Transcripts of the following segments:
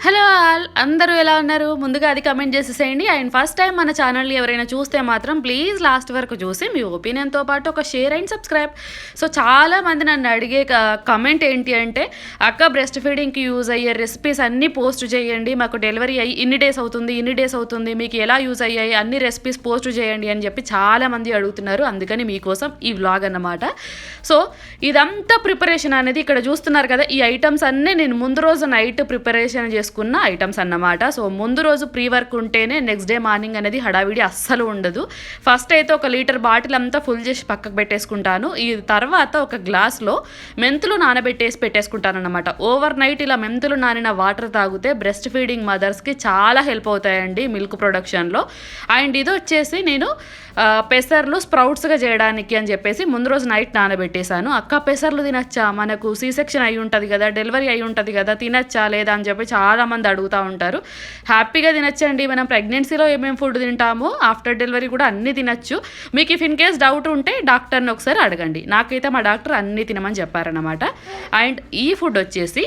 Hello all అందరూ ఎలా ఉన్నారు? ముందుగా అది కమెంట్ చేసేసేయండి. అండ్ ఫస్ట్ టైం మన ఛానల్ని ఎవరైనా చూస్తే మాత్రం ప్లీజ్ లాస్ట్ వరకు చూసి మీ ఒపీనియన్తో పాటు ఒక షేర్ అండ్ సబ్స్క్రైబ్. సో చాలామంది నన్ను అడిగే కమెంట్ ఏంటి అంటే, అక్క బ్రెస్ట్ ఫీడింగ్కి యూజ్ అయ్యే రెసిపీస్ అన్నీ పోస్ట్ చేయండి, మాకు డెలివరీ అయ్యి ఇన్ని డేస్ అవుతుంది, మీకు ఎలా యూజ్ అయ్యాయి అన్ని రెసిపీస్ పోస్ట్ చేయండి అని చెప్పి చాలామంది అడుగుతున్నారు. అందుకని మీకోసం ఈ వ్లాగ్ అన్నమాట. సో ఇదంతా ప్రిపరేషన్ అనేది ఇక్కడ చూస్తున్నారు కదా, ఈ ఐటమ్స్ అన్నీ నేను ముందు రోజు నైట్ ప్రిపరేషన్ చేసుకున్న ఐటమ్స్ అన్నమాట. సో ముందు రోజు ప్రీ వర్క్ ఉంటేనే నెక్స్ట్ డే మార్నింగ్ అనేది హడావిడి అస్సలు ఉండదు. ఫస్ట్ అయితే 1 లీటర్ బాటిల్ అంతా ఫుల్ చేసి పక్కకు పెట్టేసుకుంటాను. ఈ తర్వాత ఒక గ్లాస్లో మెంతులు నానబెట్టేసి పెట్టేసుకుంటాను అన్నమాట. ఓవర్ నైట్ ఇలా మెంతులు నానిన వాటర్ తాగితే బ్రెస్ట్ ఫీడింగ్ మదర్స్కి చాలా హెల్ప్ అవుతాయండి మిల్క్ ప్రొడక్షన్లో. అండ్ ఇది వచ్చేసి నేను పెసర్లు స్ప్రౌట్స్గా చేయడానికి అని చెప్పేసి ముందు రోజు నైట్ నానబెట్టేశాను. అక్క పెసర్లు తినచ్చా, మనకు సీ సెక్షన్ అయి ఉంటుంది కదా, డెలివరీ అయి ఉంటుంది కదా, తినచ్చా లేదా అని చెప్పి చాలామంది అడుగుతూ ఉంటారు. హ్యాపీగా తినచ్చండి. మనం ప్రెగ్నెన్సీలో ఏమేమి ఫుడ్ తింటామో ఆఫ్టర్ డెలివరీ కూడా అన్నీ తినచ్చు. మీకు ఇఫ్ ఇన్ కేస్ డౌట్ ఉంటే డాక్టర్ని ఒకసారి అడగండి. నాకైతే మా డాక్టర్ అన్నీ తినమని చెప్పారనమాట. అండ్ ఈ ఫుడ్ వచ్చేసి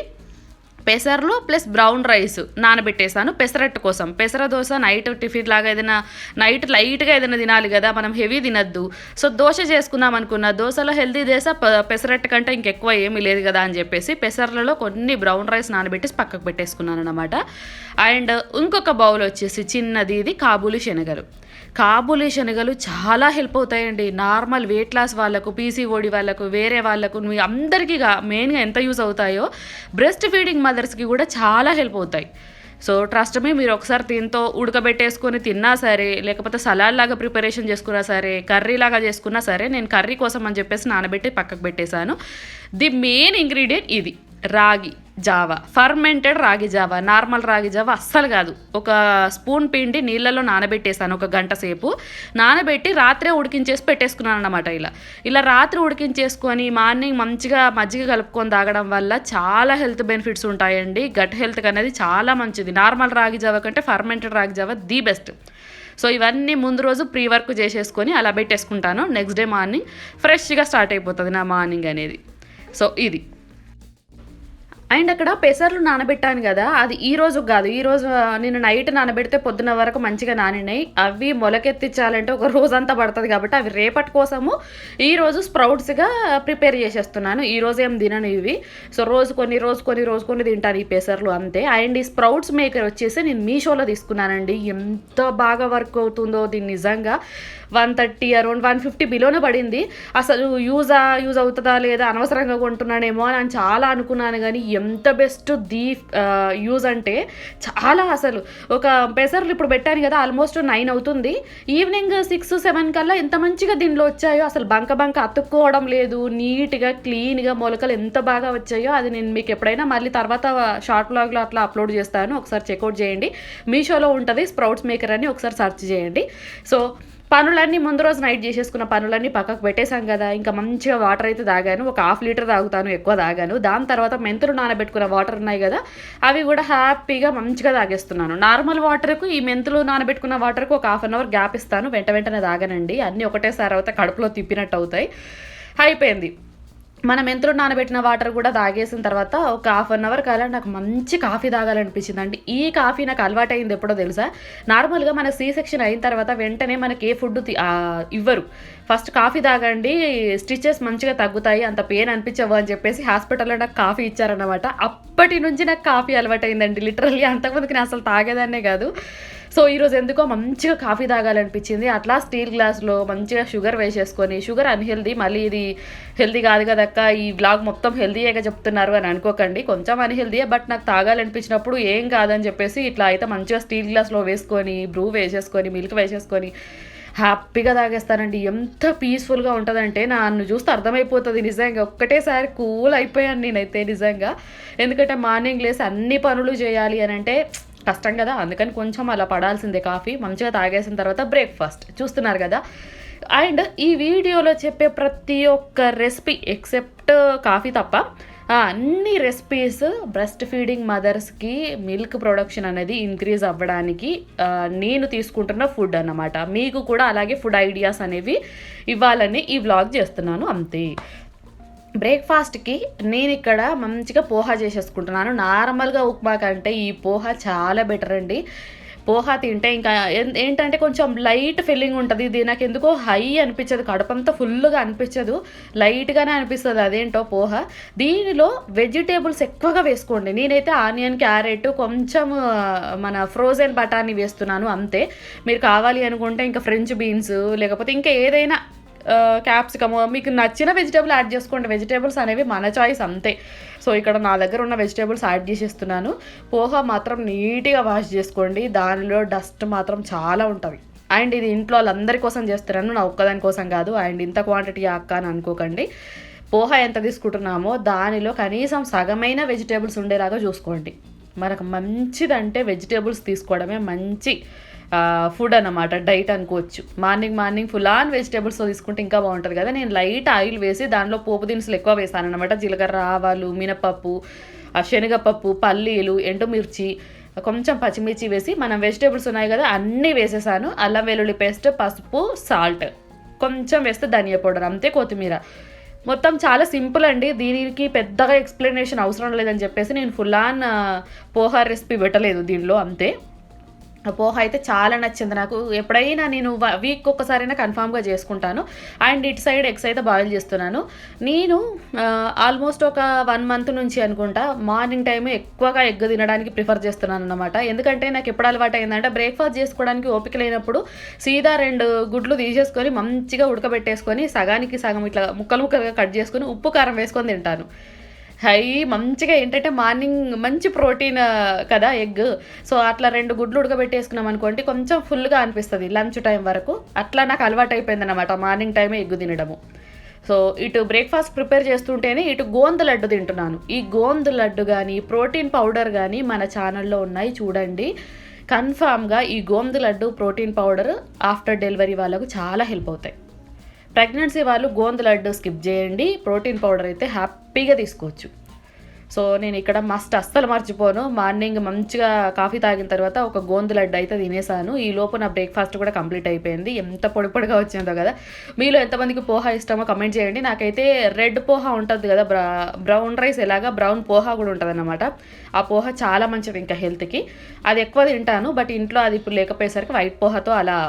పెసర్లు ప్లస్ బ్రౌన్ రైస్ నానబెట్టేసాను పెసరట్టు కోసం. పెసర దోశ నైట్ టిఫిన్ లాగా ఏదైనా నైట్ లైట్గా ఏదైనా తినాలి కదా, మనం హెవీ తినద్దు. సో దోశ చేసుకుందాం అనుకున్నా, దోశలో హెల్తీ దోశ పెసరట్టు కంటే ఇంకెక్కువ ఏమీ లేదు కదా అని చెప్పేసి పెసర్లలో కొన్ని బ్రౌన్ రైస్ నానబెట్టేసి పక్కకు పెట్టేసుకున్నాను అనమాట. అండ్ ఇంకొక బౌల్ వచ్చేసి చిన్నది, ఇది కాబూలి శనగలు చాలా హెల్ప్ అవుతాయండి. నార్మల్ వెయిట్ లాస్ వాళ్ళకు, పీసీఓడి వాళ్ళకు, వేరే వాళ్ళకు, మీ అందరికీ మెయిన్గా ఎంత యూజ్ అవుతాయో బ్రెస్ట్ ఫీడింగ్ మదర్స్కి కూడా చాలా హెల్ప్ అవుతాయి. సో ట్రస్ట్ మీ, మీరు ఒకసారి దీంతో ఉడకబెట్టేసుకొని తిన్నా సరే, లేకపోతే సలాడ్ లాగా ప్రిపరేషన్ చేసుకున్నా సరే, కర్రీ లాగా చేసుకున్నా సరే, నేను కర్రీ కోసం అని చెప్పేసి నానబెట్టి పక్కకు పెట్టేశాను. ది మెయిన్ ఇంగ్రీడియంట్ ఇది రాగి జావా, ఫర్మెంటెడ్ రాగి జావా. నార్మల్ రాగి జావా అస్సలు కాదు. ఒక స్పూన్ పిండి నీళ్ళలో నానబెట్టేసాను, 1 గంట సేపు నానబెట్టి రాత్రే ఉడికించేసి పెట్టేసుకున్నాను అనమాట. ఇలా రాత్రి ఉడికించేసుకొని మార్నింగ్ మంచిగా మజ్జిగ కలుపుకొని తాగడం వల్ల చాలా హెల్త్ బెనిఫిట్స్ ఉంటాయండి. గట్ హెల్త్కి అనేది చాలా మంచిది. నార్మల్ రాగి జావా కంటే ఫర్మెంటెడ్ రాగి జావా ది బెస్ట్. సో ఇవన్నీ ముందు రోజు ప్రీ వర్క్ చేసేసుకొని అలా పెట్టేసుకుంటాను. నెక్స్ట్ డే మార్నింగ్ ఫ్రెష్గా స్టార్ట్ అయిపోతుంది నా మార్నింగ్ అనేది. సో ఇది. అండ్ అక్కడ పెసర్లు నానబెట్టాను కదా, అది ఈ రోజు కాదు. ఈరోజు నేను నైట్ నానబెడితే పొద్దున వరకు మంచిగా నానినాయి. అవి మొలకెత్తించాలంటే ఒక రోజంతా పడుతుంది కాబట్టి అవి రేపటి కోసము ఈరోజు స్ప్రౌట్స్గా ప్రిపేర్ చేసేస్తున్నాను. ఈరోజు ఏం తినను ఇవి. సో రోజు కొన్ని తింటాను ఈ పెసర్లు అంతే. అండ్ ఈ స్ప్రౌట్స్ మేకర్ వచ్చేసి నేను మీషోలో తీసుకున్నానండి. ఎంత బాగా వర్క్ అవుతుందో దీన్ని నిజంగా. 130 అరౌండ్ 150 బిలోనే పడింది. అసలు యూజ్ అవుతుందా లేదా, అనవసరంగా కొంటున్నానేమో అని చాలా అనుకున్నాను. కానీ ఎంత బెస్ట్ యూజ్ అంటే చాలా, అసలు ఒక పెసర్లు ఇప్పుడు పెట్టాను కదా, ఆల్మోస్ట్ 9 అవుతుంది. ఈవినింగ్ 6-7 కల్లా ఎంత మంచిగా దీనిలో వచ్చాయో, అసలు బంక అతుక్కోవడం లేదు, నీట్గా క్లీన్గా మొలకలు ఎంత బాగా వచ్చాయో. అది నేను మీకు ఎప్పుడైనా మళ్ళీ తర్వాత షార్ట్ వ్లాగ్లో అట్లా అప్లోడ్ చేస్తాను, ఒకసారి చెక్అవుట్ చేయండి. మీషోలో ఉంటుంది స్ప్రౌట్స్ మేకర్ అని, ఒకసారి సెర్చ్ చేయండి. సో పనులన్నీ ముందు రోజు నైట్ చేసేసుకున్న పనులన్నీ పక్కకు పెట్టేశాం కదా, ఇంకా మంచిగా వాటర్ అయితే తాగాను. ఒక 1/2 లీటర్ తాగుతాను, ఎక్కువ తాగాను. దాని తర్వాత మెంతులు నానబెట్టుకున్న వాటర్ ఉన్నాయి కదా, అవి కూడా హ్యాపీగా మంచిగా తాగేస్తున్నాను. నార్మల్ వాటర్కు ఈ మెంతులు నానబెట్టుకున్న వాటర్కు ఒక 1/2 అవర్ గ్యాప్ ఇస్తాను, వెంటనే తాగనండి. అన్నీ ఒకటేసారి అవుతాయి, కడుపులో తిప్పినట్టు అవుతాయి. అయిపోయింది. మన మెంతులు నానబెట్టిన వాటర్ కూడా తాగేసిన తర్వాత ఒక 1/2 అవర్ కాలం నాకు మంచి కాఫీ తాగాలనిపించింది అండి. ఈ కాఫీ నాకు అలవాటైంది ఎప్పుడో తెలుసా? నార్మల్గా మన సీ సెక్షన్ అయిన తర్వాత వెంటనే మనకి ఏ ఫుడ్ ఇవ్వరు. ఫస్ట్ కాఫీ తాగండి, స్టిచెస్ మంచిగా తగ్గుతాయి, అంత పెయిన్ అనిపించవు అని చెప్పేసి హాస్పిటల్లో నాకు కాఫీ ఇచ్చారన్నమాట. అప్పటి నుంచి నాకు కాఫీ అలవాటైందండి లిటరల్లీ. అంతకుముందుకు నేను అసలు తాగేదాన్నే కాదు. సో ఈరోజు ఎందుకో మంచిగా కాఫీ తాగాలనిపించింది. అట్లా స్టీల్ గ్లాస్లో మంచిగా షుగర్ వేసేసుకొని, షుగర్ అన్హెల్దీ, మళ్ళీ ఇది హెల్దీ కాదు కదక్క, ఈ వ్లాగ్ మొత్తం హెల్దీగా చెప్తున్నారు అని అనుకోకండి, కొంచెం అన్హెల్దీయే. బట్ నాకు తాగాలనిపించినప్పుడు ఏం కాదని చెప్పేసి ఇట్లా అయితే మంచిగా స్టీల్ గ్లాస్లో వేసుకొని, బ్రూ వేసేసుకొని, మిల్క్ వేసేసుకొని హ్యాపీగా తాగేస్తానండి. ఎంత పీస్ఫుల్గా ఉంటుందంటే నన్ను చూస్తే అర్థమైపోతుంది నిజంగా. ఒక్కటేసారి కూల్ అయిపోయాను నేనైతే నిజంగా. ఎందుకంటే మార్నింగ్ లేసి అన్ని పనులు చేయాలి అని అంటే కష్టం కదా, అందుకని కొంచెం అలా పడాల్సిందే కాఫీ. మంచిగా తాగేసిన తర్వాత బ్రేక్ఫాస్ట్ చూస్తున్నారు కదా. అండ్ ఈ వీడియోలో చెప్పే ప్రతి ఒక్క రెసిపీ ఎక్సెప్ట్ కాఫీ తప్ప అన్ని రెసిపీస్ బ్రెస్ట్ ఫీడింగ్ మదర్స్కి మిల్క్ ప్రొడక్షన్ అనేది ఇంక్రీజ్ అవ్వడానికి నేను తీసుకుంటున్న ఫుడ్ అన్నమాట. మీకు కూడా అలాగే ఫుడ్ ఐడియాస్ అనేవి ఇవ్వాలని ఈ వ్లాగ్ చేస్తున్నాను అంతే. బ్రేక్ఫాస్ట్కి నేను ఇక్కడ మంచిగా పోహా చేసేసుకుంటున్నాను. నార్మల్గా ఉప్మా కంటే ఈ పోహా చాలా బెటర్ అండి. పోహా తింటే ఇంకా ఏంటంటే కొంచెం లైట్ ఫీలింగ్ ఉంటుంది. ఇది నాకు ఎందుకో హై అనిపించదు, కడుపంతా ఫుల్గా అనిపించదు, లైట్గానే అనిపిస్తుంది. అదేంటో పోహా. దీనిలో వెజిటేబుల్స్ ఎక్కువగా వేసుకోండి. నేనైతే ఆనియన్, క్యారెట్, కొంచెం మన ఫ్రోజన్ బఠానీ వేస్తున్నాను అంతే. మీరు కావాలి అనుకుంటే ఇంకా ఫ్రెంచ్ బీన్స్ లేకపోతే ఇంకా ఏదైనా క్యాప్సికమ్ మీకు నచ్చిన వెజిటేబుల్ యాడ్ చేసుకోండి. వెజిటేబుల్స్ అనేవి మన చాయిస్ అంతే. సో ఇక్కడ నా దగ్గర ఉన్న వెజిటేబుల్స్ యాడ్ చేసేస్తున్నాను. పోహా మాత్రం నీట్గా వాష్ చేసుకోండి, దానిలో డస్ట్ మాత్రం చాలా ఉంటుంది. అండ్ ఇది ఇంట్లో వాళ్ళందరి కోసం చేస్తున్నాను, నా ఒక్కదాని కోసం కాదు. అండ్ ఇంత క్వాంటిటీ అక్క అని అనుకోకండి. పోహా ఎంత తీసుకుంటున్నామో దానిలో కనీసం సగమైన వెజిటేబుల్స్ ఉండేలాగా చూసుకోండి. మనకు మంచిదంటే వెజిటేబుల్స్ తీసుకోవడమే మంచి ఫుడ్ అన్నమాట, డైట్ అనుకోవచ్చు. మార్నింగ్ ఫుల్ ఆన్ వెజిటేబుల్స్తో తీసుకుంటే ఇంకా బాగుంటుంది కదా. నేను లైట్ ఆయిల్ వేసి దానిలో పోపు దినుసులు ఎక్కువ వేసాను అనమాట. జీలకర్ర, ఆవాలు, మినపప్పు, శనగపప్పు, పల్లీలు, ఎండుమిర్చి, కొంచెం పచ్చిమిర్చి వేసి మనం వెజిటేబుల్స్ ఉన్నాయి కదా అన్నీ వేసేసాను. అల్లం వెల్లుల్లి పేస్ట్, పసుపు, సాల్ట్ కొంచెం వేస్తే ధనియా పౌడర్, అంతే, కొత్తిమీర. మొత్తం చాలా సింపుల్ అండి. దీనికి పెద్దగా ఎక్స్ప్లెనేషన్ అవసరం లేదని చెప్పేసి నేను ఫుల్ ఆన్ పోహా రెసిపీ పెట్టలేదు దీనిలో, అంతే. పోహా అయితే చాలా నచ్చింది నాకు. ఎప్పుడైనా నేను వీక్ ఒక్కసారైనా కన్ఫామ్గా చేసుకుంటాను. అండ్ ఇటు సైడ్ ఎగ్స్ అయితే బాయిల్ చేస్తున్నాను. నేను ఆల్మోస్ట్ ఒక 1 month నుంచి అనుకుంటా మార్నింగ్ టైం ఎక్కువగా ఎగ్ తినడానికి ప్రిఫర్ చేస్తున్నాను అనమాట. ఎందుకంటే నాకు ఎప్పుడు అలవాటు అయిందంటే బ్రేక్ఫాస్ట్ చేసుకోవడానికి ఓపిక లేనప్పుడు సీదా 2 గుడ్లు తీసేసుకొని మంచిగా ఉడకబెట్టేసుకొని సగానికి సగం ఇట్లా ముక్కలుగా కట్ చేసుకొని ఉప్పు కారం వేసుకొని తింటాను. మంచిగా ఏంటంటే మార్నింగ్ మంచి ప్రోటీన్ కదా ఎగ్. సో అట్లా 2 గుడ్లు ఉడకబెట్టేసుకున్నాం అనుకోండి కొంచెం ఫుల్గా అనిపిస్తుంది లంచ్ టైం వరకు. అట్లా నాకు అలవాటు అయిపోయింది అనమాట మార్నింగ్ టైమే ఎగ్ తినడము. సో ఇటు బ్రేక్ఫాస్ట్ ప్రిపేర్ చేస్తుంటేనే ఇటు గోందు లడ్డు తింటున్నాను. ఈ గోందు లడ్డు కానీ ప్రోటీన్ పౌడర్ కానీ మన ఛానల్లో ఉన్నాయి, చూడండి. కన్ఫామ్గా ఈ gond laddu, protein powder after delivery వాళ్ళకు చాలా హెల్ప్ అవుతాయి. ప్రెగ్నెన్సీ వాళ్ళు గోందు లడ్డు స్కిప్ చేయండి, ప్రోటీన్ పౌడర్ అయితే హ్యాపీగా తీసుకోవచ్చు. సో నేను ఇక్కడ అస్సలు మర్చిపోను, మార్నింగ్ మంచిగా కాఫీ తాగిన తర్వాత ఒక గోందు లడ్డు అయితే తినేసాను. ఈ లోపు నా బ్రేక్ఫాస్ట్ కూడా కంప్లీట్ అయిపోయింది. ఎంత పొడిగా వచ్చిందో కదా. మీలో ఎంతమందికి పోహా ఇష్టమో కమెంట్ చేయండి. నాకైతే రెడ్ పోహా ఉంటుంది కదా, బ్రౌన్ రైస్ ఎలాగా బ్రౌన్ పోహా కూడా ఉంటుంది అన్నమాట. ఆ పోహా చాలా మంచిది ఇంకా హెల్త్కి, అది ఎక్కువ తింటాను. బట్ ఇంట్లో అది ఇప్పుడు లేకపోయేసరికి వైట్ పోహాతో అలా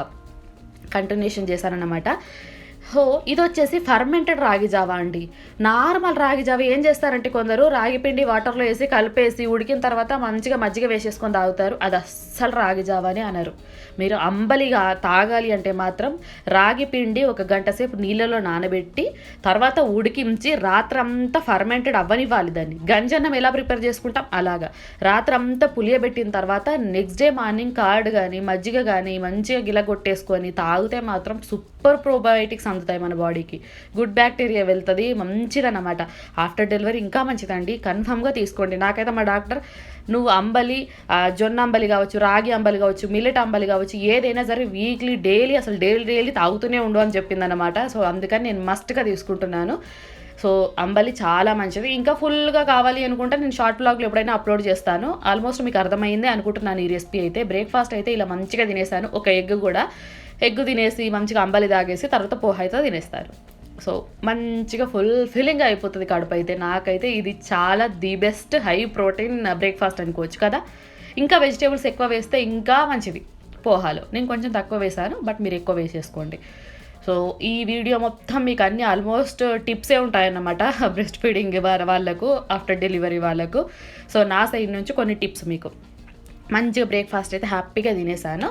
కంటిన్యూషన్ చేశానన్నమాట. సో ఇది వచ్చేసి ఫర్మెంటెడ్ రాగి జావా అండి. నార్మల్ రాగి జావా ఏం చేస్తారంటే కొందరు రాగి పిండి వాటర్లో వేసి కలిపేసి ఉడికిన తర్వాత మంచిగా మజ్జిగ వేసేసుకొని తాగుతారు. అది అస్సలు రాగి జావా అని అనరు. మీరు అంబలిగా తాగాలి అంటే మాత్రం రాగి పిండి 1 గంట సేపు నీళ్ళలో నానబెట్టి తర్వాత ఉడికించి రాత్రంతా ఫర్మెంటెడ్ అవ్వనివ్వాలి. దాన్ని గంజన్నం ఎలా ప్రిపేర్ చేసుకుంటాం అలాగా రాత్రంతా పులియబెట్టిన తర్వాత నెక్స్ట్ డే మార్నింగ్ కార్డ్ కానీ మజ్జిగ కానీ మంచిగా గిలగొట్టేసుకొని తాగితే మాత్రం సూపర్ ప్రోబయోటిక్స్ అందుతాయి మన బాడీకి. గుడ్ బ్యాక్టీరియా వెళ్తుంది, మంచిదన్నమాట. ఆఫ్టర్ డెలివరీ ఇంకా మంచిదండి, కన్ఫామ్గా తీసుకోండి. నాకైతే మా డాక్టర్ నువ్వు అంబలి, జొన్న అంబలి కావచ్చు, రాగి అంబలి కావచ్చు, మిల్లెట్ అంబలి కావచ్చు, ఏదైనా సరే వీక్లీ డైలీ తాగుతూనే ఉండు అని చెప్పిందనమాట. సో అందుకని నేను మస్ట్గా తీసుకుంటున్నాను. సో అంబలి చాలా మంచిది. ఇంకా ఫుల్గా కావాలి అనుకుంటే నేను షార్ట్ బ్లాగ్లో ఎప్పుడైనా అప్లోడ్ చేస్తాను. ఆల్మోస్ట్ మీకు అర్థమైందే అనుకుంటున్నాను ఈ రెసిపీ అయితే. బ్రేక్ఫాస్ట్ అయితే ఇలా మంచిగా తినేసాను. ఒక ఎగ్ తినేసి మంచిగా అంబలి తాగేసి తర్వాత పోహా అయితే తినేస్తారు. సో మంచిగా ఫుల్ఫిల్లింగ్ అయిపోతుంది కడుపు అయితే. నాకైతే ఇది చాలా the best high protein breakfast అనుకోవచ్చు కదా. ఇంకా వెజిటేబుల్స్ ఎక్కువ వేస్తే ఇంకా మంచిది పోహాలో. నేను కొంచెం తక్కువ వేసాను, బట్ మీరు ఎక్కువ వేసేసుకోండి. సో ఈ వీడియో మొత్తం మీకు అన్ని ఆల్మోస్ట్ టిప్సే ఉంటాయన్నమాట బ్రెస్ట్ ఫీడింగ్ వాళ్ళకు, ఆఫ్టర్ డెలివరీ వాళ్ళకు. సో నా సైడ్ నుంచి కొన్ని టిప్స్ మీకు. మంచిగా బ్రేక్ఫాస్ట్ అయితే హ్యాపీగా తినేసాను.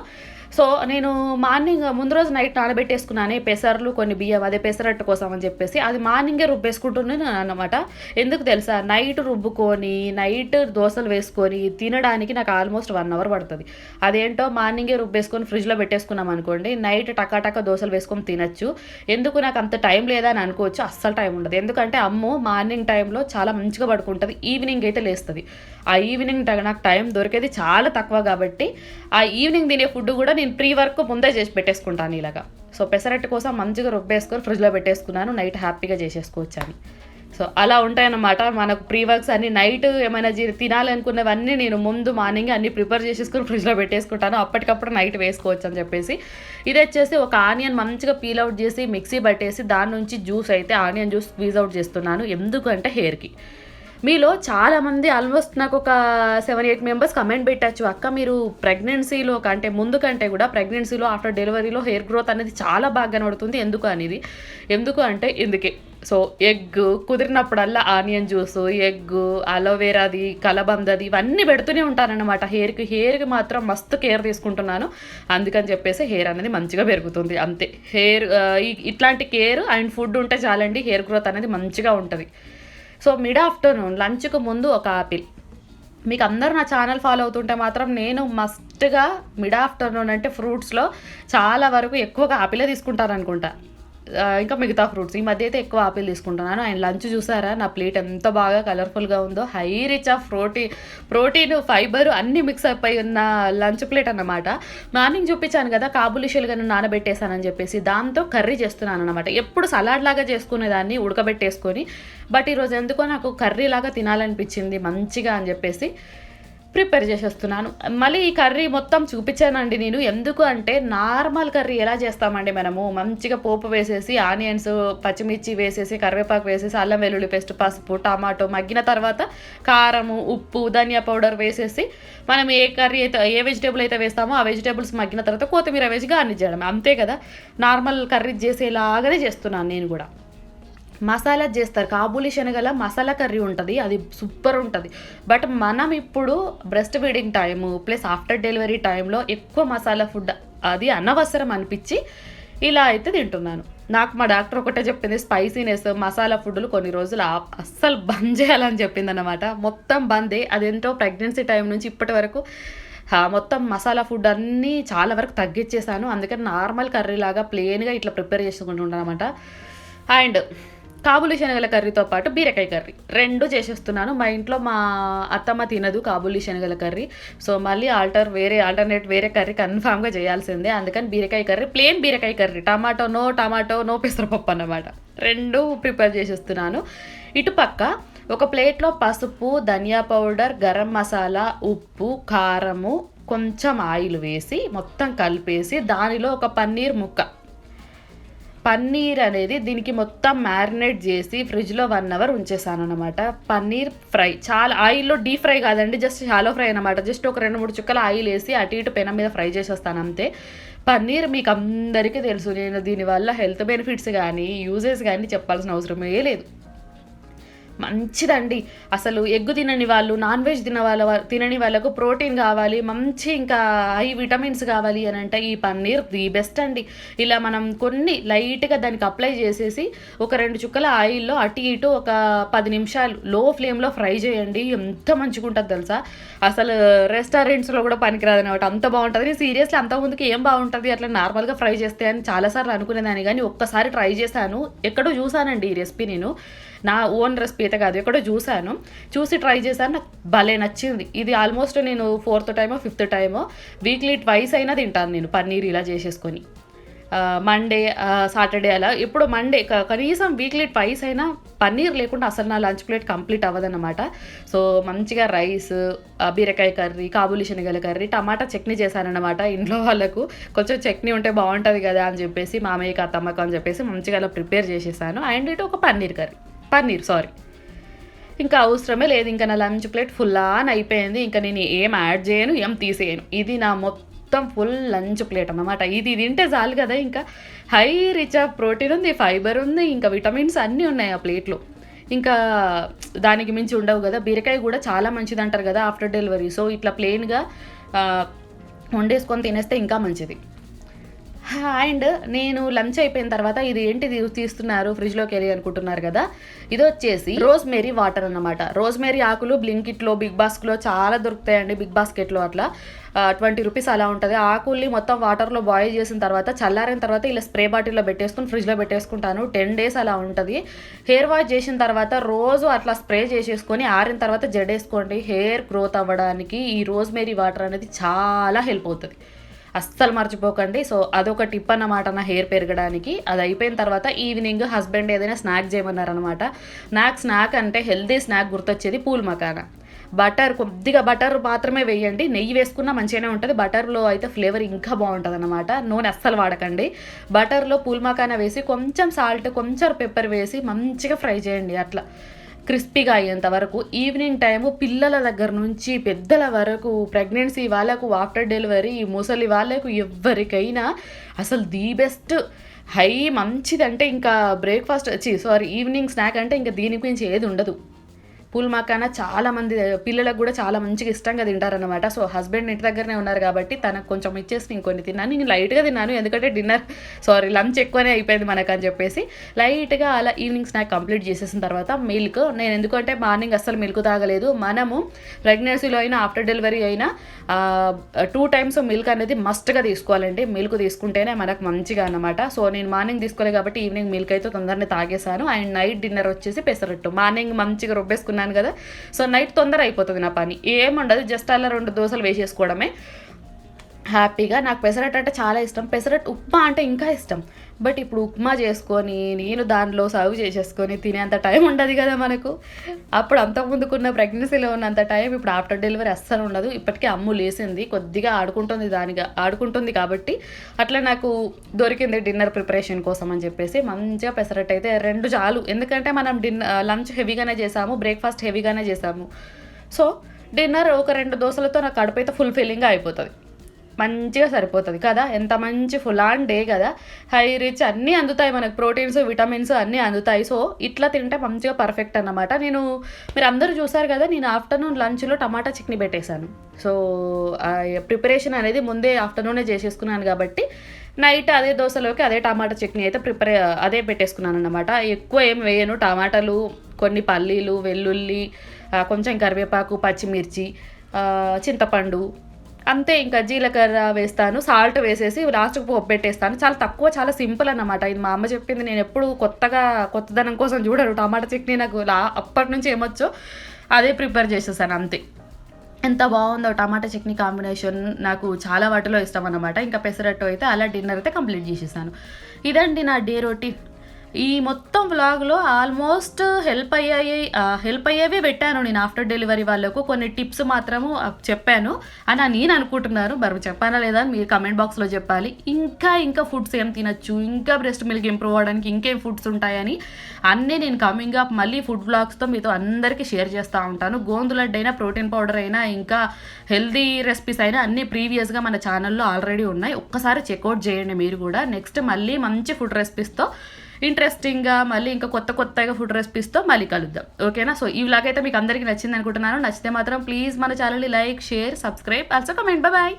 సో నేను మార్నింగ్ ముందు రోజు నైట్ నానబెట్టేసుకున్నాను పెసర్లు, కొన్ని బియ్యం, అదే పెసరట్టు కోసం అని చెప్పేసి అది మార్నింగే రుబ్బేసుకుంటున్నాను అనమాట. ఎందుకు తెలుసా, నైట్ రుబ్బుకొని నైట్ దోశలు వేసుకొని తినడానికి నాకు ఆల్మోస్ట్ 1 hour పడుతుంది. అదేంటో మార్నింగే రుబ్బేసుకొని ఫ్రిడ్జ్లో పెట్టేసుకున్నాం అనుకోండి, నైట్ టకాటక దోశలు వేసుకొని తినచ్చు. ఎందుకు నాకు అంత టైం లేదా అని అనుకోవచ్చు, అస్సలు టైం ఉండదు. ఎందుకంటే అమ్మ మార్నింగ్ టైంలో చాలా మంచిగా పడుకుంటుంది, ఈవినింగ్ అయితే లేస్తుంది. ఆ ఈవినింగ్ నాకు టైం దొరికేది చాలా తక్కువ కాబట్టి ఆ ఈవినింగ్ తినే ఫుడ్ కూడా నేను ప్రీ వర్క్ ముందే చేసి పెట్టేసుకుంటాను ఇలాగా. సో పెసరట్టు కోసం మంచిగా రుబ్బేసుకొని ఫ్రిడ్జ్లో పెట్టేసుకున్నాను, నైట్ హ్యాపీగా చేసేసుకోవచ్చు అని. సో అలా ఉంటాయన్నమాట మనకు ప్రీ వర్క్స్ అన్ని. నైట్ ఏమైనా తినాలనుకున్నవన్నీ నేను ముందు మార్నింగ్ అన్ని ప్రిపేర్ చేసేసుకుని ఫ్రిడ్జ్లో పెట్టేసుకుంటాను, అప్పటికప్పుడు నైట్ వేసుకోవచ్చు అని చెప్పేసి. ఇది వచ్చేసి ఒక ఆనియన్ మంచిగా పీల్ అవుట్ చేసి మిక్సీ పట్టేసి దాని నుంచి జ్యూస్ అయితే ఆనియన్ జ్యూస్ స్క్వీజ్ అవుట్ చేస్తున్నాను. ఎందుకంటే హెయిర్కి. మీలో చాలామంది ఆల్మోస్ట్ నాకు ఒక 7-8 మెంబర్స్ కమెంట్ పెట్టచ్చు, అక్క మీరు ప్రెగ్నెన్సీలో కంటే ముందు కంటే కూడా ప్రెగ్నెన్సీలో ఆఫ్టర్ డెలివరీలో హెయిర్ గ్రోత్ అనేది చాలా బాగా కనబడుతుంది, ఎందుకు అనేది. ఎందుకు అంటే ఇందుకే. సో ఎగ్ కుదిరినప్పుడల్లా ఆనియన్ జ్యూసు, ఎగ్, అలోవేరాది, కలబందది ఇవన్నీ పెడుతూనే ఉంటానన్నమాట హెయిర్కి మాత్రం మస్తు కేర్ తీసుకుంటున్నాను. అందుకని చెప్పేసి హెయిర్ అనేది మంచిగా పెరుగుతుంది అంతే. ఇట్లాంటి కేర్ అండ్ ఫుడ్ ఉంటే చాలండి, హెయిర్ గ్రోత్ అనేది మంచిగా ఉంటుంది. సో మిడ్ ఆఫ్టర్నూన్ లంచ్కు ముందు ఒక ఆపిల్. మీకు అందరూ నా ఛానల్ ఫాలో అవుతుంటే మాత్రం నేను మస్ట్గా మిడ్ ఆఫ్టర్నూన్ అంటే ఫ్రూట్స్లో చాలా వరకు ఎక్కువగా ఆపిలే తీసుకుంటాను అనుకుంటా, ఇంకా మిగతా ఫ్రూట్స్. ఈ మధ్య అయితే ఎక్కువ ఆపిల్ తీసుకుంటున్నాను. అండ్ లంచ్ చూసారా నా ప్లేట్ ఎంత బాగా కలర్ఫుల్గా ఉందో, high rich of protein fibre అన్నీ మిక్స్ అయిపోయి ఉన్న లంచ్ ప్లేట్ అన్నమాట. మార్నింగ్ చూపించాను కదా కాబూలీ శనగను నానబెట్టేశానని చెప్పేసి, దాంతో కర్రీ చేస్తున్నాను అనమాట. ఎప్పుడు సలాడ్ లాగా చేసుకునేదాన్ని ఉడకబెట్టేసుకొని, బట్ ఈరోజు ఎందుకో నాకు కర్రీ లాగా తినాలనిపించింది మంచిగా అని చెప్పేసి ప్రిపేర్ చేసేస్తున్నాను. మళ్ళీ ఈ కర్రీ మొత్తం చూపించానండి నేను, ఎందుకు అంటే నార్మల్ కర్రీ ఎలా చేస్తామండి మనము, మంచిగా పోపు వేసేసి ఆనియన్స్ పచ్చిమిర్చి వేసేసి కరివేపాకు వేసేసి అల్లం వెల్లుల్లి పేస్ట్, పసుపు, టమాటో మగ్గిన తర్వాత కారము, ఉప్పు, ధనియా పౌడర్ వేసేసి మనం ఏ కర్రీ అయితే ఏ వెజిటేబుల్ అయితే వేస్తామో ఆ వెజిటేబుల్స్ మగ్గిన తర్వాత కొత్తిమీర వేసి గార్నిష్ చేయడం అంతే కదా. నార్మల్ కర్రీ చేసేలాగానే చేస్తున్నాను నేను కూడా. మసాలా చేస్తారు, కాబూలీ శనగల మసాలా కర్రీ ఉంటుంది, అది సూపర్ ఉంటుంది. బట్ మనం ఇప్పుడు breast feeding time plus after delivery టైంలో ఎక్కువ మసాలా ఫుడ్ అది అనవసరం అనిపించి ఇలా అయితే తింటున్నాను. నాకు మా డాక్టర్ ఒకటే చెప్పింది, స్పైసీనెస్ మసాలా ఫుడ్లు కొన్ని రోజులు అస్సలు బంద్ చేయాలని చెప్పింది అన్నమాట. మొత్తం బందే. అదేంటో ప్రెగ్నెన్సీ టైం నుంచి ఇప్పటి వరకు మొత్తం మసాలా ఫుడ్ అన్నీ చాలా వరకు తగ్గించేసాను. అందుకని నార్మల్ కర్రీ లాగా ప్లెయిన్గా ఇట్లా ప్రిపేర్ చేసుకుంటున్నాను అనమాట. అండ్ కాబూలీ శనగల కర్రీతో పాటు బీరకాయ కర్రీ 2 చేసేస్తున్నాను. మా ఇంట్లో మా అత్తమ్మ తినదు కాబూలీ శనగల కర్రీ, సో మళ్ళీ ఆల్టర్నేట్ వేరే కర్రీ కన్ఫామ్గా చేయాల్సిందే. అందుకని బీరకాయ కర్రీ, ప్లెయిన్ బీరకాయ కర్రీ, టమాటో నో పెసరపప్పు అన్నమాట, 2 ప్రిపేర్ చేసేస్తున్నాను. ఇటుపక్క ఒక ప్లేట్లో పసుపు, ధనియా పౌడర్, గరం మసాలా, ఉప్పు, కారము, కొంచెం ఆయిల్ వేసి మొత్తం కలిపేసి దానిలో ఒక పన్నీర్ అనేది దీనికి మొత్తం మ్యారినేట్ చేసి ఫ్రిడ్జ్లో 1 అవర్ ఉంచేసాను అనమాట. పన్నీర్ ఫ్రై, చాలా ఆయిల్లో డీప్ ఫ్రై కాదండి, జస్ట్ షాలో ఫ్రై అనమాట. జస్ట్ ఒక 2-3 చుక్కల ఆయిల్ వేసి అటు ఇటు పెనం మీద ఫ్రై చేసేస్తాను అంతే. పన్నీర్ మీకు అందరికీ తెలుసు, నేను దీనివల్ల హెల్త్ బెనిఫిట్స్ కానీ యూజెస్ కానీ చెప్పాల్సిన అవసరమే లేదు. మంచిదండి అసలు. ఎగ్ తినని వాళ్ళు, నాన్ వెజ్ తినని వాళ్ళకు ప్రోటీన్ కావాలి, మంచి ఇంకా హై విటమిన్స్ కావాలి అని అంటే ఈ పన్నీర్ ది బెస్ట్ అండి. ఇలా మనం కొన్ని లైట్గా దానికి అప్లై చేసేసి ఒక 2 చుక్కల ఆయిల్లో అటు ఇటు ఒక 10 నిమిషాలు లో ఫ్లేమ్లో ఫ్రై చేయండి, ఎంత మంచిగా ఉంటుంది తెలుసా. అసలు రెస్టారెంట్స్లో కూడా పనికిరాదు అనమాట, అంత బాగుంటుంది. సీరియస్లీ అంతకుముందుకి ఏం బాగుంటుంది అట్లా నార్మల్గా ఫ్రై చేస్తే అని చాలాసార్లు అనుకునేదాన్ని, కానీ ఒక్కసారి ట్రై చేశాను. ఎక్కడో చూసానండి ఈ రెసిపీ, నేను నా ఓన్ రెసిపీ అయితే కాదు, ఎక్కడో చూసి ట్రై చేశాను, నాకు భలే నచ్చింది. ఇది ఆల్మోస్ట్ నేను 4th టైమో 5th టైమో వీక్లీ ట్వైస్ అయినా తింటాను నేను పన్నీర్ ఇలా చేసేసుకొని. మండే, సాటర్డే అలా. ఇప్పుడు మండే కనీసం వీక్లీ ట్వైస్ అయినా పన్నీర్ లేకుండా అసలు నా లంచ్ ప్లేట్ కంప్లీట్ అవ్వదన్నమాట. సో మంచిగా రైస్, బీరకాయ కర్రీ, కాబూలీ శనగల కర్రీ, టమాటా చట్నీ చేశానన్నమాట. ఇంట్లో వాళ్ళకు కొంచెం చట్నీ ఉంటే బాగుంటుంది కదా అని చెప్పేసి, మామయ్యకి అత్తమ్మకు అని చెప్పేసి మంచిగా అలా ప్రిపేర్ చేసేసాను. అండ్ ఇటు ఒక పన్నీర్ ఇంకా అవసరమే లేదు. ఇంకా నా లంచ్ ప్లేట్ ఫుల్ ఆన్ అయిపోయింది. ఇంకా నేను ఏం యాడ్ చేయను, ఏం తీసేయను. ఇది నా మొత్తం ఫుల్ లంచ్ ప్లేట్ అన్నమాట. ఇది తింటే చాలు కదా, ఇంకా హై రిచ్ ఆఫ్ ప్రోటీన్ ఉంది, ఫైబర్ ఉంది, ఇంకా విటమిన్స్ అన్నీ ఉన్నాయి ఆ ప్లేట్లో. ఇంకా దానికి మించి ఉండవు కదా. బీరకాయ కూడా చాలా మంచిది అంటారు కదా ఆఫ్టర్ డెలివరీ. సో ఇట్లా ప్లెయిన్గా వండేసుకొని తినేస్తే ఇంకా మంచిది. అండ్ నేను లంచ్ అయిపోయిన తర్వాత ఇది ఏంటిది తీస్తున్నారు ఫ్రిడ్జ్లోకి వెళ్ళి అనుకుంటున్నారు కదా, ఇది వచ్చేసి రోజ్మేరీ వాటర్ అన్నమాట. రోజ్మేరీ ఆకులు బ్లింకిట్లో, బిగ్ బాస్కెట్లో చాలా దొరుకుతాయండి, బిగ్ బాస్కెట్లో అట్లా 20 రూపీస్ అలా ఉంటుంది. ఆకుల్ని మొత్తం వాటర్లో బాయిల్ చేసిన తర్వాత చల్లారిన తర్వాత ఇలా స్ప్రే బాటిల్లో పెట్టేసుకుని ఫ్రిడ్జ్లో పెట్టేసుకుంటాను. 10 days అలా ఉంటుంది. హెయిర్ వాష్ చేసిన తర్వాత రోజు అట్లా స్ప్రే చేసేసుకొని ఆరిన తర్వాత జడేసుకోండి. హెయిర్ గ్రోత్ అవ్వడానికి ఈ రోజ్మేరీ వాటర్ అనేది చాలా హెల్ప్ అవుతుంది. అస్సలు మర్చిపోకండి. సో అదొక టిప్ అన్నమాట నా హెయిర్ పెరగడానికి. అది అయిపోయిన తర్వాత ఈవినింగ్ హస్బెండ్ ఏదైనా స్నాక్ చేయమన్నారనమాట. నాకు స్నాక్ అంటే హెల్తీ స్నాక్ గుర్తొచ్చేది పూల్ మకానా. కొద్దిగా బటర్ మాత్రమే వేయండి, నెయ్యి వేసుకున్నా మంచిగానే ఉంటుంది. బటర్లో అయితే ఫ్లేవర్ ఇంకా బాగుంటుంది అనమాట. నూనె అస్సలు వాడకండి. బటర్లో పూల్ మకానా వేసి కొంచెం సాల్ట్, కొంచెం పెప్పర్ వేసి మంచిగా ఫ్రై చేయండి. అట్లా క్రిస్పీగా అయ్యేంత వరకు. ఈవినింగ్ టైము పిల్లల దగ్గర నుంచి పెద్దల వరకు, ప్రెగ్నెన్సీ వాళ్ళకు, ఆఫ్టర్ డెలివరీ, ముసలి వాళ్ళకు, ఎవరికైనా అసలు ది బెస్ట్ మంచిదంటే ఇంకా బ్రేక్ఫాస్ట్ ఈవినింగ్ స్నాక్ అంటే ఇంకా దీని గురించి ఏది ఉండదు. పూల్ మకానా చాలామంది పిల్లలకు కూడా చాలా మంచిగా ఇష్టంగా తింటారనమాట. సో హస్బెండ్ ఇంటి దగ్గరనే ఉన్నారు కాబట్టి తనకు కొంచెం ఇచ్చేసి ఇంకొన్ని తిన్నాను. నేను లైట్గా తిన్నాను, ఎందుకంటే లంచ్ ఎక్కువనే అయిపోయింది మనకు అని చెప్పేసి లైట్గా అలా ఈవినింగ్ స్నాక్ కంప్లీట్ చేసేసిన తర్వాత మిల్క్. నేను ఎందుకంటే మార్నింగ్ అస్సలు మిల్క్ తాగలేదు. మనము ప్రెగ్నెన్సీలో అయినా ఆఫ్టర్ డెలివరీ అయినా 2 times మిల్క్ అనేది మస్ట్గా తీసుకోవాలండి. మిల్క్ తీసుకుంటేనే మనకు మంచిగా అన్నమాట. సో నేను మార్నింగ్ తీసుకోలేదు కాబట్టి ఈవినింగ్ మిల్క్ అయితే తొందరనే తాగేశాను. అండ్ నైట్ డిన్నర్ వచ్చేసి పెసరట్టు. మార్నింగ్ మంచిగా రుబ్బేసుకున్నాను కదా, సో నైట్ తొందర అయిపోతుంది నా పని. ఏముండదు, జస్ట్ అలా 2 దోశలు వేసేసుకోవడమే హ్యాపీగా. నాకు పెసరట్టు అంటే చాలా ఇష్టం. పెసరట్టు ఉప్మా అంటే ఇంకా ఇష్టం. బట్ ఇప్పుడు ఉప్మా చేసుకొని నేను దానిలో సర్వ్ చేసేసుకొని తినేంత టైం ఉండదు కదా మనకు. అప్పుడు అంతకుముందుకున్న ప్రెగ్నెన్సీలో ఉన్నంత టైం ఇప్పుడు ఆఫ్టర్ డెలివరీ అస్సలు ఉండదు. ఇప్పటికే అమ్ము లేసింది, కొద్దిగా ఆడుకుంటుంది కాబట్టి అట్లా నాకు దొరికింది డిన్నర్ ప్రిపరేషన్ కోసం అని చెప్పేసి. మంచిగా పెసరట్టు అయితే 2 చాలు, ఎందుకంటే మనం లంచ్ హెవీగానే చేసాము, బ్రేక్ఫాస్ట్ హెవీగానే చేసాము. సో డిన్నర్ ఒక 2 దోశలతో నాకు కడుపు అయితే ఫుల్ఫిల్లింగ్గా అయిపోతుంది, మంచిగా సరిపోతుంది కదా. ఎంత మంచి ఫుల్ ఆన్ డే కదా, హై రిచ్ అన్నీ అందుతాయి మనకు, ప్రోటీన్స్, విటమిన్స్ అన్నీ అందుతాయి. సో ఇట్లా తింటే మంచిగా పర్ఫెక్ట్ అన్నమాట. మీరు అందరూ చూసారు కదా, నేను ఆఫ్టర్నూన్ లంచ్లో టమాటా చట్నీ పెట్టేశాను. సో ప్రిపరేషన్ అనేది ముందే ఆఫ్టర్నూనే చేసేసుకున్నాను కాబట్టి నైట్ అదే దోశలోకి అదే టమాటా చట్నీ అయితే అదే పెట్టేసుకున్నాను అన్నమాట. ఎక్కువ ఏం వేయను, టమాటాలు, కొన్ని పల్లీలు, వెల్లుల్లి, కొంచెం కరివేపాకు, పచ్చిమిర్చి, చింతపండు అంతే. ఇంకా జీలకర్ర వేస్తాను, సాల్ట్ వేసేసి లాస్ట్కి పోపు పెట్టేస్తాను. చాలా తక్కువ, చాలా సింపుల్ అన్నమాట. ఇది మా అమ్మ చెప్పింది, నేను ఎప్పుడు కొత్తదనం కోసం చూడరు. టమాటా చట్నీ నాకు అప్పటి నుంచి ఏమొచ్చో అదే ప్రిపేర్ చేసేసాను అంతే. ఎంత బాగుందో టమాటా చట్నీ కాంబినేషన్, నాకు చాలా వాటిలో ఇష్టం అన్నమాట. ఇంకా పెసరట్టు అయితే అలా డిన్నర్ అయితే కంప్లీట్ చేసేసాను. ఇదండి నా డే రొటీన్. ఈ మొత్తం వ్లాగ్లో ఆల్మోస్ట్ హెల్ప్ అయ్యేవే పెట్టాను నేను ఆఫ్టర్ డెలివరీ వాళ్ళకు. కొన్ని టిప్స్ మాత్రము చెప్పాను అని నేను అనుకుంటున్నాను. మరి చెప్పానా లేదా మీరు కమెంట్ బాక్స్లో చెప్పాలి. ఇంకా ఫుడ్స్ ఏం తినచ్చు, ఇంకా బ్రెస్ట్ మిల్క్ ఇంప్రూవ్ అవ్వడానికి ఇంకేం ఫుడ్స్ ఉంటాయని అన్నీ నేను కమింగ్ అప్ మళ్ళీ ఫుడ్ వ్లాగ్స్తో మీతో అందరికీ షేర్ చేస్తూ ఉంటాను. గోందు లడ్డు అయినా, ప్రోటీన్ పౌడర్ అయినా, ఇంకా హెల్దీ రెసిపీస్ అయినా అన్నీ ప్రీవియస్గా మన ఛానల్లో ఆల్రెడీ ఉన్నాయి. ఒక్కసారి చెక్అవుట్ చేయండి మీరు కూడా. నెక్స్ట్ మళ్ళీ మంచి ఫుడ్ రెసిపీస్తో ఇంట్రెస్టింగ్గా మళ్ళీ ఇంకా కొత్తగా ఫుడ్ రెసిపీస్తో మళ్ళీ కలుద్దాం, ఓకేనా. సో ఈ వ్లాగ్ అయితే మీకు అందరికీ నచ్చింది అనుకుంటున్నాను. నచ్చితే మాత్రం ప్లీజ్ మన ఛానల్ని like, share, subscribe, also comment. Bye.